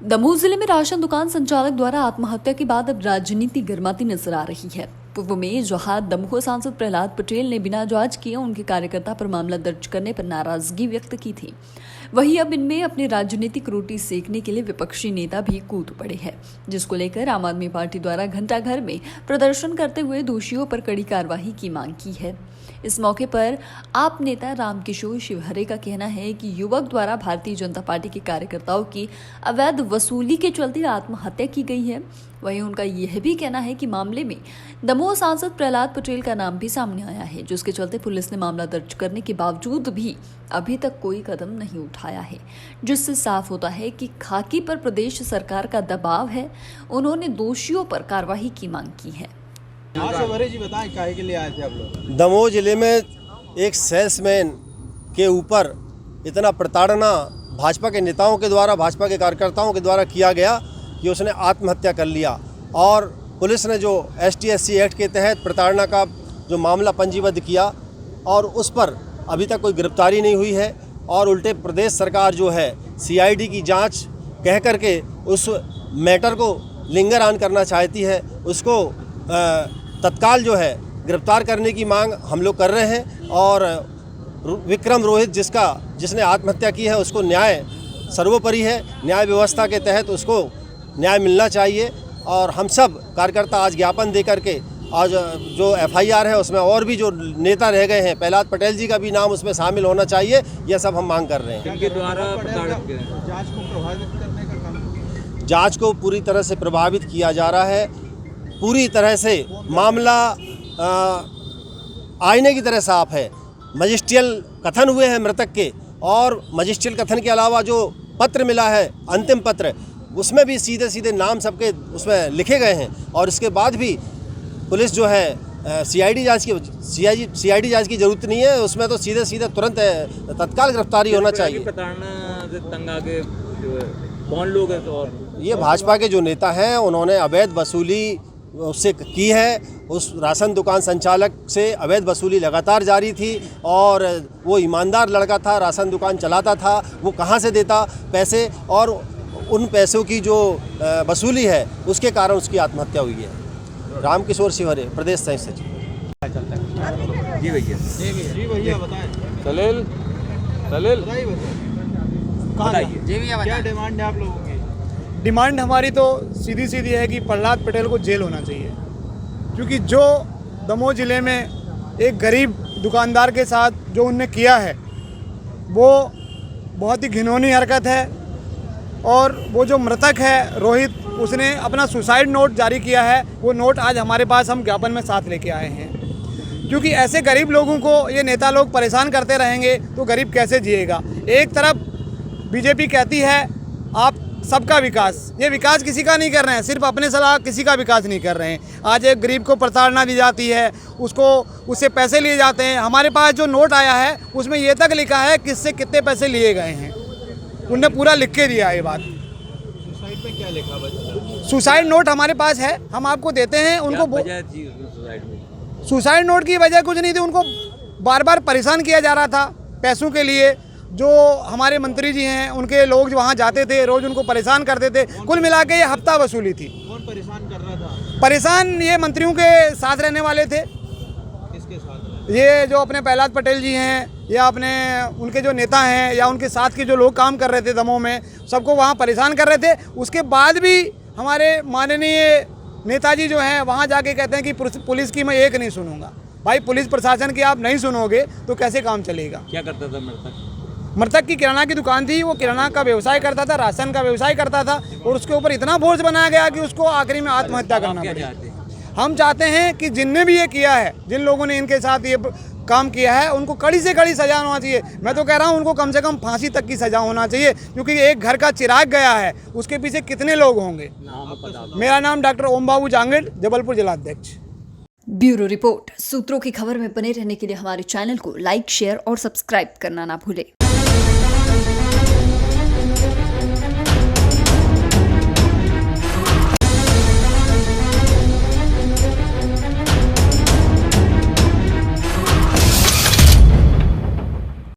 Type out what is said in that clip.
दमोह जिले में राशन दुकान संचालक द्वारा आत्महत्या के बाद अब राजनीति गर्माती नजर आ रही है। पूर्व में जहां दमोह सांसद प्रहलाद पटेल ने बिना जांच किए उनके कार्यकर्ता पर मामला दर्ज करने पर नाराजगी व्यक्त की थी, वहीं अब इनमें अपनी राजनीतिक रोटी सेकने के लिए विपक्षी नेता भी कूद पड़े हैं, जिसको लेकर आम आदमी पार्टी द्वारा घंटाघर में प्रदर्शन करते हुए दोषियों पर कड़ी कार्रवाई की मांग की है। इस मौके पर आप नेता रामकिशोर शिवहरे का कहना है कि युवक द्वारा भारतीय जनता पार्टी के कार्यकर्ताओं की अवैध वसूली के चलते आत्महत्या की गई है। वहीं उनका यह भी कहना है कि मामले में दमोह सांसद प्रहलाद पटेल का नाम भी सामने आया है, जिसके चलते पुलिस ने मामला दर्ज करने के बावजूद भी अभी तक कोई कदम नहीं उठाया है, जिससे साफ होता है कि खाकी पर प्रदेश सरकार का दबाव है। उन्होंने दोषियों पर कार्रवाई की मांग की है। जी बताएं, काहे के लिए आए थे आप लोग? दमोह जिले में एक सेल्समैन के ऊपर इतना प्रताड़ना भाजपा के नेताओं के द्वारा, भाजपा के कार्यकर्ताओं के द्वारा किया गया कि उसने आत्महत्या कर लिया। और पुलिस ने जो ST/SC एक्ट के तहत प्रताड़ना का जो मामला पंजीबद्ध किया और उस पर अभी तक कोई गिरफ्तारी नहीं हुई है, और उल्टे प्रदेश सरकार जो है CID की जांच कह करके उस मैटर को लिंगर ऑन करना चाहती है। उसको तत्काल जो है गिरफ्तार करने की मांग हम लोग कर रहे हैं, और विक्रम रोहित जिसने आत्महत्या की है उसको न्याय सर्वोपरि है। न्याय व्यवस्था के तहत उसको न्याय मिलना चाहिए। और हम सब कार्यकर्ता आज ज्ञापन दे करके आज जो FIR है उसमें और भी जो नेता रह गए हैं, प्रहलाद पटेल जी का भी नाम उसमें शामिल होना चाहिए। यह सब हम मांग कर रहे हैं। इनके द्वारा जांच को प्रभावित करने का काम, जांच को पूरी तरह से प्रभावित किया जा रहा है। पूरी तरह से मामला आईने की तरह साफ है। मजिस्ट्रियल कथन हुए हैं मृतक के, और मजिस्ट्रियल कथन के अलावा जो पत्र मिला है, अंतिम पत्र, उसमें भी सीधे सीधे नाम सबके उसमें लिखे गए हैं। और इसके बाद भी पुलिस जो है CID जांच की जरूरत नहीं है। उसमें तो सीधे सीधे तुरंत तत्काल गिरफ्तारी होना चाहिए। तंग आगे कौन लोग हैं? तो और ये भाजपा के जो नेता हैं उन्होंने अवैध वसूली उससे की है। उस राशन दुकान संचालक से अवैध वसूली लगातार जारी थी, और वो ईमानदार लड़का था, राशन दुकान चलाता था। वो कहाँ से देता पैसे, और उन पैसों की जो वसूली है उसके कारण उसकी आत्महत्या हुई है। रामकिशोर शिवहरे, प्रदेश संयुक्त सचिव। जी भैया बताएं। सलील क्या डिमांड है आप लोगों की? डिमांड हमारी तो सीधी सीधी है कि प्रहलाद पटेल को जेल होना चाहिए, क्योंकि जो दमोह ज़िले में एक गरीब दुकानदार के साथ जो उनने किया है वो बहुत ही घिनौनी हरकत है। और वो जो मृतक है रोहित, उसने अपना सुसाइड नोट जारी किया है। वो नोट आज हमारे पास हम ज्ञापन में साथ लेके आए हैं, क्योंकि ऐसे गरीब लोगों को ये नेता लोग परेशान करते रहेंगे तो गरीब कैसे जिएगा। एक तरफ BJP कहती है आप सबका विकास, ये विकास किसी का नहीं कर रहे हैं, सिर्फ अपने सलाह किसी का विकास नहीं कर रहे हैं। आज एक गरीब को प्रताड़ना दी जाती है, उससे पैसे लिए जाते हैं। हमारे पास जो नोट आया है उसमें ये तक लिखा है किससे कितने पैसे लिए गए हैं, उनने पूरा लिख के दिया है ये बात। सुसाइड में क्या लिखा बच्चा? सुसाइड नोट हमारे पास है, हम आपको देते हैं। उनको सुसाइड नोट की वजह कुछ नहीं थी, उनको बार बार परेशान किया जा रहा था पैसों के लिए। जो हमारे मंत्री जी हैं उनके लोग जो वहाँ जाते थे, रोज़ उनको परेशान करते थे। कुल मिला के ये हफ्ता वसूली थी। कौन परेशान कर रहा था? परेशान ये मंत्रियों के साथ रहने वाले थे। किसके साथ? ये जो अपने प्रहलाद पटेल जी हैं, या अपने उनके जो नेता हैं, या उनके साथ के जो लोग काम कर रहे थे दमोह में, सबको वहाँ परेशान कर रहे थे। उसके बाद भी हमारे माननीय नेताजी जो हैं वहाँ जाके कहते हैं कि पुलिस की मैं एक नहीं सुनूंगा। भाई, पुलिस प्रशासन की आप नहीं सुनोगे तो कैसे काम चलेगा? क्या करता था मृतक? मृतक की किराना की दुकान थी, वो किराना का व्यवसाय करता था, राशन का व्यवसाय करता था, और उसके ऊपर इतना बोझ बनाया गया कि उसको आखिरी में आत्महत्या करना पड़ा। हम चाहते हैं कि जिनने भी ये किया है, जिन लोगों ने इनके साथ ये काम किया है, उनको कड़ी से कड़ी सजा होना चाहिए। मैं तो कह रहा हूँ उनको कम से कम फांसी तक की सजा होना चाहिए, क्योंकि एक घर का चिराग गया है, उसके पीछे कितने लोग होंगे। मेरा नाम डॉक्टर ओम बाबू जांगड़, जबलपुर जिलाध्यक्ष। Bureau report. सूत्रों की खबर में बने रहने के लिए हमारे चैनल को लाइक, शेयर और सब्सक्राइब करना ना भूलें।